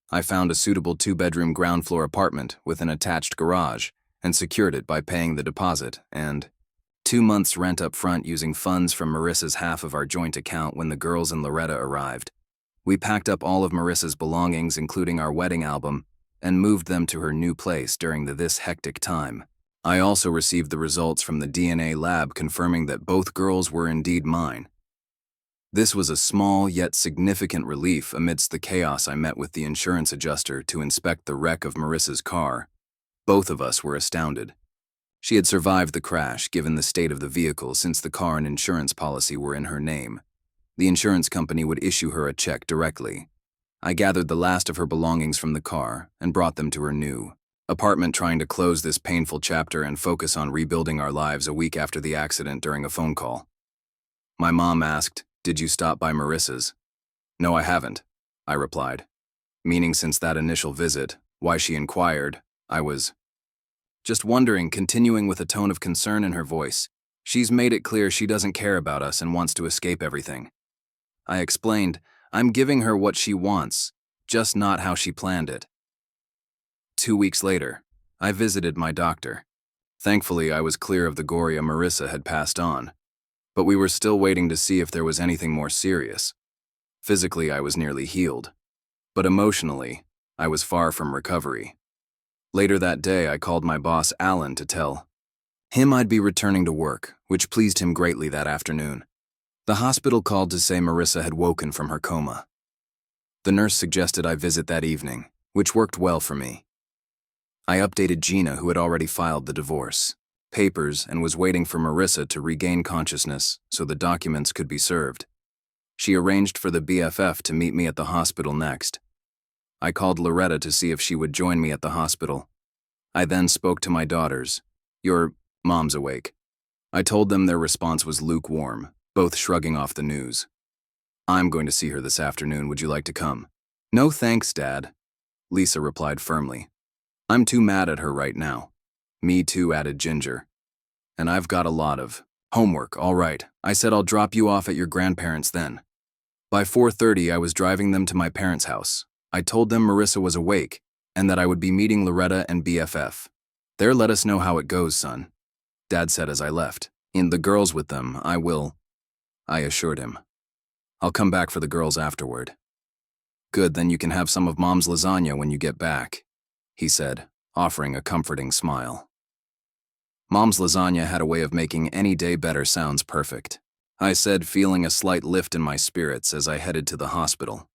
I found a suitable 2-bedroom ground floor apartment with an attached garage and secured it by paying the deposit and 2 months' rent up front using funds from Marissa's half of our joint account. When the girls and Loretta arrived, we packed up all of Marissa's belongings, including our wedding album, and moved them to her new place during this hectic time. I also received the results from the DNA lab confirming that both girls were indeed mine. This was a small yet significant relief amidst the chaos. I met with the insurance adjuster to inspect the wreck of Marissa's car. Both of us were astounded. She had survived the crash given the state of the vehicle, since the car and insurance policy were in her name. The insurance company would issue her a check directly. I gathered the last of her belongings from the car and brought them to her new apartment, trying to close this painful chapter and focus on rebuilding our lives. A week after the accident, during a phone call, my mom asked, "Did you stop by Marissa's?" "No, I haven't," I replied. Meaning since that initial visit. Why, she inquired. I was just wondering, continuing with a tone of concern in her voice. "She's made it clear she doesn't care about us and wants to escape everything." I explained, "I'm giving her what she wants, just not how she planned it." 2 weeks later, I visited my doctor. Thankfully, I was clear of the goria Marissa had passed on, but we were still waiting to see if there was anything more serious. Physically, I was nearly healed, but emotionally, I was far from recovery. Later that day, I called my boss, Alan, to tell him I'd be returning to work, which pleased him greatly that afternoon. The hospital called to say Marissa had woken from her coma. The nurse suggested I visit that evening, which worked well for me. I updated Gina, who had already filed the divorce papers and was waiting for Marissa to regain consciousness so the documents could be served. She arranged for the BFF to meet me at the hospital next. I called Loretta to see if she would join me at the hospital. I then spoke to my daughters. "Your mom's awake." I told them. Their response was lukewarm, both shrugging off the news. "I'm going to see her this afternoon. Would you like to come?" "No thanks, Dad," Lisa replied firmly. I'm too mad at her right now. Me too, added Ginger. And I've got a lot of homework, all right. I said I'll drop you off at your grandparents' then. By 4:30, I was driving them to my parents' house. I told them Marissa was awake and that I would be meeting Loretta and BFF. There, let us know how it goes, son, Dad said as I left. In the girls with them, I will, I assured him. I'll come back for the girls afterward. Good, then you can have some of Mom's lasagna when you get back, he said, offering a comforting smile. Mom's lasagna had a way of making any day better sounds perfect, I said, feeling a slight lift in my spirits as I headed to the hospital.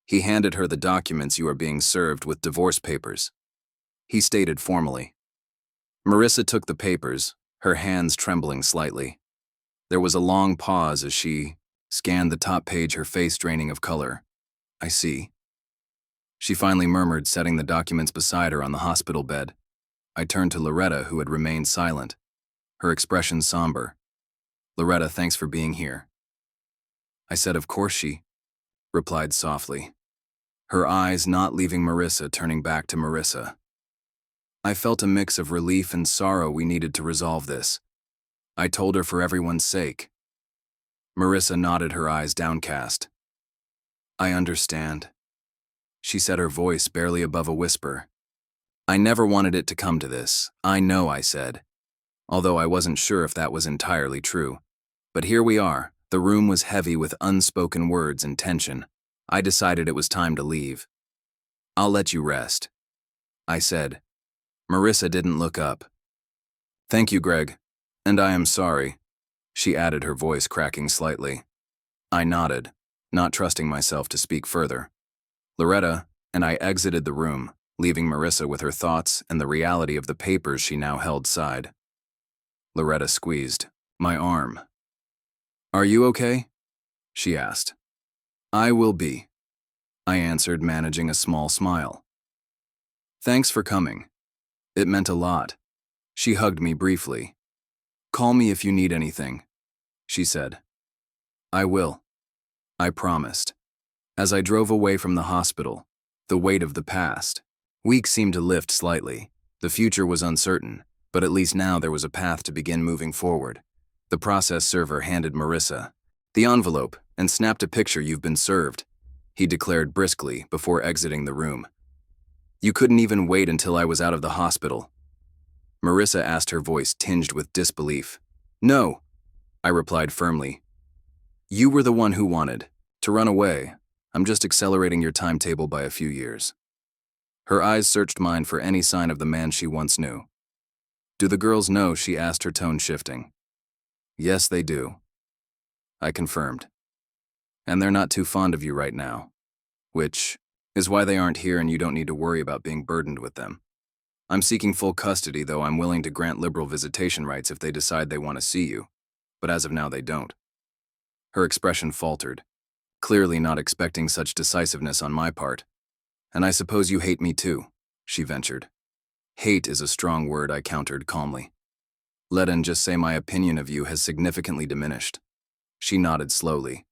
He handed her the documents you are being served with divorce papers, he stated formally. Marissa took the papers, her hands trembling slightly. There was a long pause as she scanned the top page, her face draining of color. I see, she finally murmured, setting the documents beside her on the hospital bed. I turned to Loretta, who had remained silent, her expression somber. Loretta, thanks for being here. I said, of course, she replied softly, her eyes not leaving Marissa, turning back to Marissa. I felt a mix of relief and sorrow. We needed to resolve this. I told her for everyone's sake. Marissa nodded, her eyes downcast. I understand, she said, her voice barely above a whisper. I never wanted it to come to this. I know, I said, although I wasn't sure if that was entirely true. But here we are. The room was heavy with unspoken words and tension. I decided it was time to leave. I'll let you rest, I said. Marissa didn't look up. Thank you, Greg. And I am sorry, she added, her voice cracking slightly. I nodded, not trusting myself to speak further. Loretta and I exited the room, leaving Marissa with her thoughts and the reality of the papers she now held side. Loretta squeezed my arm. Are you okay? She asked. I will be, I answered, managing a small smile. Thanks for coming. It meant a lot. She hugged me briefly. Call me if you need anything, she said. I will, I promised. As I drove away from the hospital, the weight of the past week seemed to lift slightly. The future was uncertain, but at least now there was a path to begin moving forward. The process server handed Marissa the envelope and snapped a picture. You've been served, he declared briskly before exiting the room. You couldn't even wait until I was out of the hospital? Marissa asked, her voice tinged with disbelief. No, I replied firmly. You were the one who wanted to run away. I'm just accelerating your timetable by a few years. Her eyes searched mine for any sign of the man she once knew. Do the girls know? She asked, her tone shifting. Yes, they do, I confirmed. And they're not too fond of you right now, which is why they aren't here, and you don't need to worry about being burdened with them. I'm seeking full custody, though I'm willing to grant liberal visitation rights if they decide they want to see you, but as of now they don't. Her expression faltered, clearly not expecting such decisiveness on my part. And I suppose you hate me too, she ventured. Hate is a strong word, I countered calmly. Let'en just say my opinion of you has significantly diminished. She nodded slowly,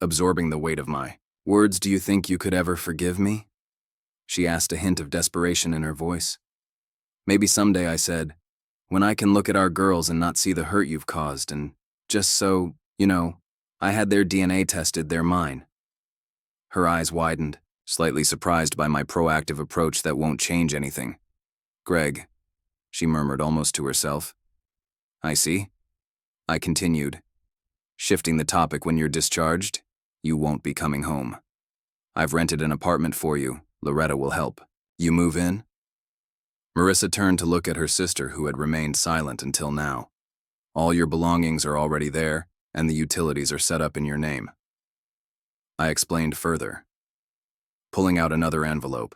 absorbing the weight of my words. Do you think you could ever forgive me? She asked, a hint of desperation in her voice. Maybe someday, I said, when I can look at our girls and not see the hurt you've caused, and just so, I had their DNA tested, they're mine. Her eyes widened, slightly surprised by my proactive approach that won't change anything. Greg, she murmured almost to herself. I see, I continued, shifting the topic. When you're discharged, you won't be coming home. I've rented an apartment for you. Loretta will help. You move in? Marissa turned to look at her sister, who had remained silent until now. All your belongings are already there, and the utilities are set up in your name. I explained further, pulling out another envelope.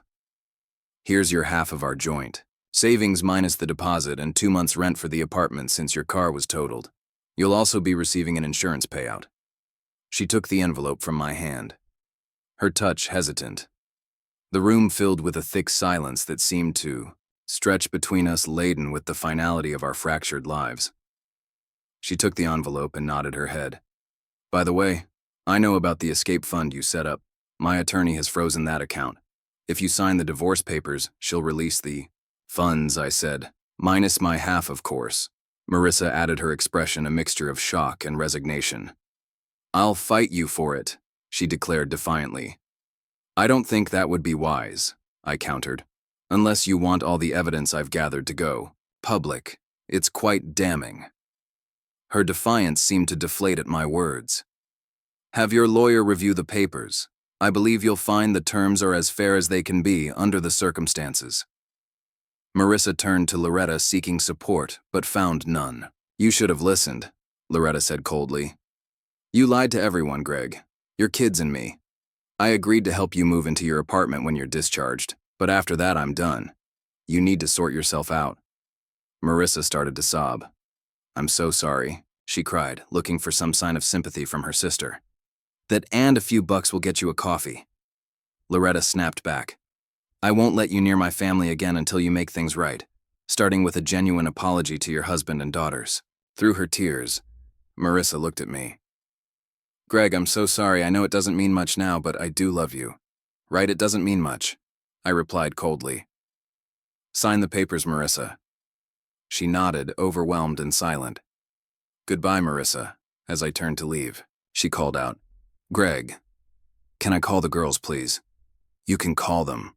Here's your half of our joint savings minus the deposit and 2 months' rent for the apartment since your car was totaled. You'll also be receiving an insurance payout. She took the envelope from my hand, her touch hesitant. The room filled with a thick silence that seemed to stretch between us, laden with the finality of our fractured lives. She took the envelope and nodded her head. By the way, I know about the escape fund you set up. My attorney has frozen that account. If you sign the divorce papers, she'll release the Funds, I said. Minus my half, of course. Marissa added, her expression a mixture of shock and resignation. I'll fight you for it, she declared defiantly. I don't think that would be wise, I countered. Unless you want all the evidence I've gathered to go public. It's quite damning. Her defiance seemed to deflate at my words. Have your lawyer review the papers. I believe you'll find the terms are as fair as they can be under the circumstances. Marissa turned to Loretta seeking support, but found none. You should have listened, Loretta said coldly. You lied to everyone, Greg. Your kids and me. I agreed to help you move into your apartment when you're discharged, but after that I'm done. You need to sort yourself out. Marissa started to sob. I'm so sorry, she cried, looking for some sign of sympathy from her sister. That and a few bucks will get you a coffee. Loretta snapped back. I won't let you near my family again until you make things right, starting with a genuine apology to your husband and daughters. Through her tears, Marissa looked at me. Greg, I'm so sorry. I know it doesn't mean much now, but I do love you. Right, it doesn't mean much, I replied coldly. Sign the papers, Marissa. She nodded, overwhelmed and silent. Goodbye, Marissa. As I turned to leave, she called out. Greg, can I call the girls, please? You can call them,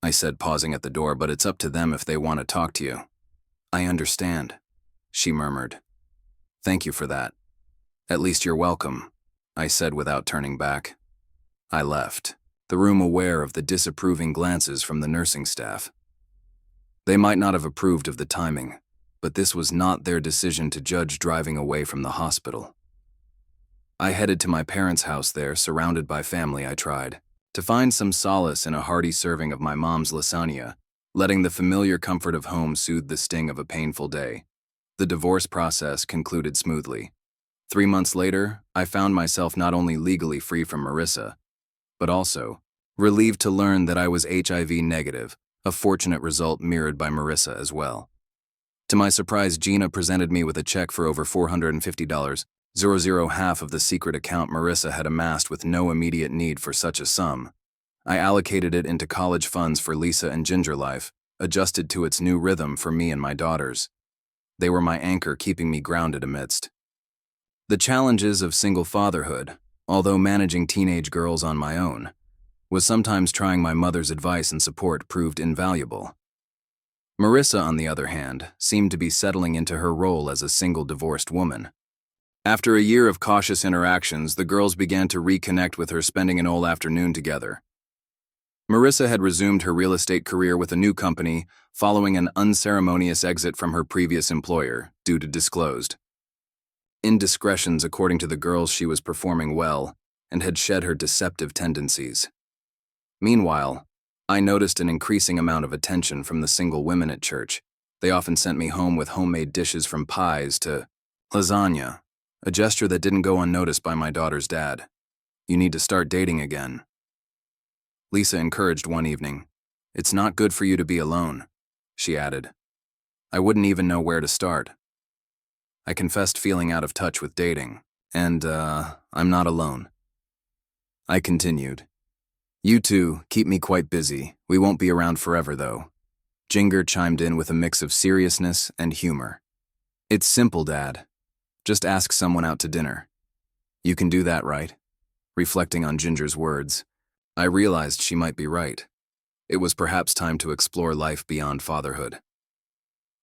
I said, pausing at the door, but it's up to them if they want to talk to you. I understand, she murmured. Thank you for that. At least you're welcome, I said without turning back. I left, the room aware of the disapproving glances from the nursing staff. They might not have approved of the timing, but this was not their decision to judge driving away from the hospital. I headed to my parents' house there, surrounded by family. I tried to find some solace in a hearty serving of my mom's lasagna, letting the familiar comfort of home soothe the sting of a painful day. The divorce process concluded smoothly. 3 months later, I found myself not only legally free from Marissa, but also relieved to learn that I was HIV negative, a fortunate result mirrored by Marissa as well. To my surprise, Gina presented me with a check for over $450, half of the secret account Marissa had amassed with no immediate need for such a sum. I allocated it into college funds for Lisa and Ginger life, adjusted to its new rhythm for me and my daughters. They were my anchor, keeping me grounded amidst the challenges of single fatherhood, although managing teenage girls on my own was sometimes trying. My mother's advice and support proved invaluable. Marissa, on the other hand, seemed to be settling into her role as a single divorced woman. After a year of cautious interactions, the girls began to reconnect with her, spending an all afternoon together. Marissa had resumed her real estate career with a new company, following an unceremonious exit from her previous employer due to disclosed indiscretions. According to the girls, she was performing well and had shed her deceptive tendencies. Meanwhile, I noticed an increasing amount of attention from the single women at church. They often sent me home with homemade dishes, from pies to lasagna, a gesture that didn't go unnoticed by my daughter's dad. You need to start dating again, Lisa encouraged one evening. It's not good for you to be alone, she added. I wouldn't even know where to start. I confessed feeling out of touch with dating, and, I'm not alone. I continued. You two keep me quite busy. We won't be around forever, though. Ginger chimed in with a mix of seriousness and humor. It's simple, Dad. Just ask someone out to dinner. You can do that, right? Reflecting on Ginger's words, I realized she might be right. It was perhaps time to explore life beyond fatherhood.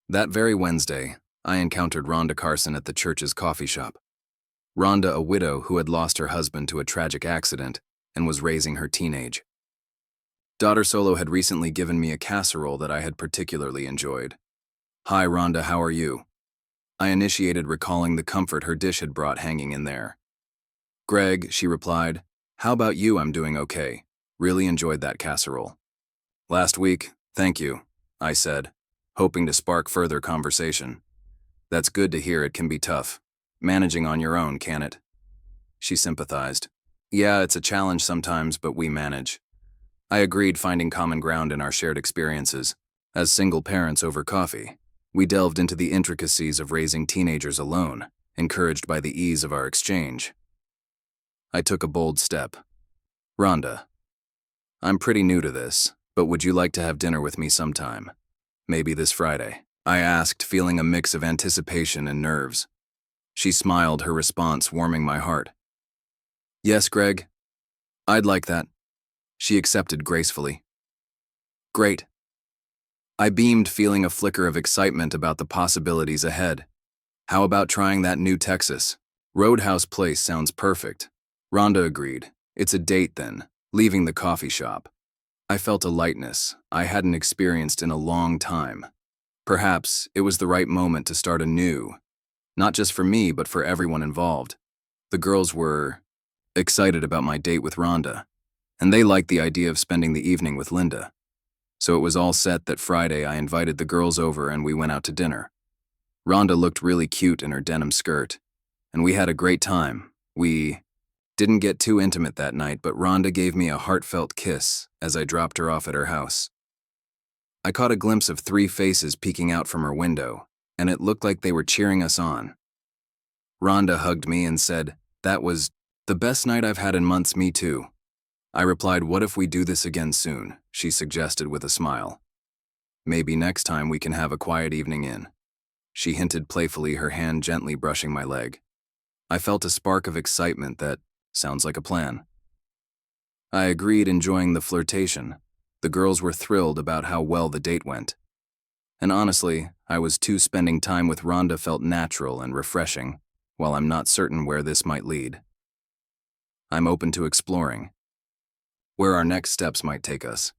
That very Wednesday, I encountered Rhonda Carson at the church's coffee shop. Rhonda, a widow who had lost her husband to a tragic accident and was raising her teenage daughter solo, had recently given me a casserole that I had particularly enjoyed. Hi, Rhonda, how are you? I initiated, recalling the comfort her dish had brought hanging in there. Greg, she replied, how about you? I'm doing okay. Really enjoyed that casserole. Last week, thank you, I said, hoping to spark further conversation. That's good to hear. It can be tough. Managing on your own, can it? She sympathized. Yeah, it's a challenge sometimes, but we manage. I agreed, finding common ground in our shared experiences. As single parents over coffee, we delved into the intricacies of raising teenagers alone, encouraged by the ease of our exchange. I took a bold step. Rhonda, I'm pretty new to this, but would you like to have dinner with me sometime? Maybe this Friday, I asked, feeling a mix of anticipation and nerves. She smiled, her response warming my heart. Yes, Greg, I'd like that. She accepted gracefully. Great. I beamed, feeling a flicker of excitement about the possibilities ahead. How about trying that new Texas? Roadhouse place sounds perfect. Rhonda agreed. It's a date then, leaving the coffee shop. I felt a lightness I hadn't experienced in a long time. Perhaps it was the right moment to start anew, not just for me, but for everyone involved. The girls were excited about my date with Rhonda, and they liked the idea of spending the evening with Linda. So it was all set that Friday I invited the girls over and we went out to dinner. Rhonda looked really cute in her denim skirt, and we had a great time. We didn't get too intimate that night, but Rhonda gave me a heartfelt kiss as I dropped her off at her house. I caught a glimpse of 3 faces peeking out from her window, and it looked like they were cheering us on. Rhonda hugged me and said, "That was the best night I've had in months, me too." I replied, "What if we do this again soon?" she suggested with a smile. "Maybe next time we can have a quiet evening in," she hinted playfully, her hand gently brushing my leg. I felt a spark of excitement. That sounds like a plan. I agreed, enjoying the flirtation. The girls were thrilled about how well the date went. And honestly, I was too. Spending time with Rhonda felt natural and refreshing, while I'm not certain where this might lead. I'm open to exploring where our next steps might take us.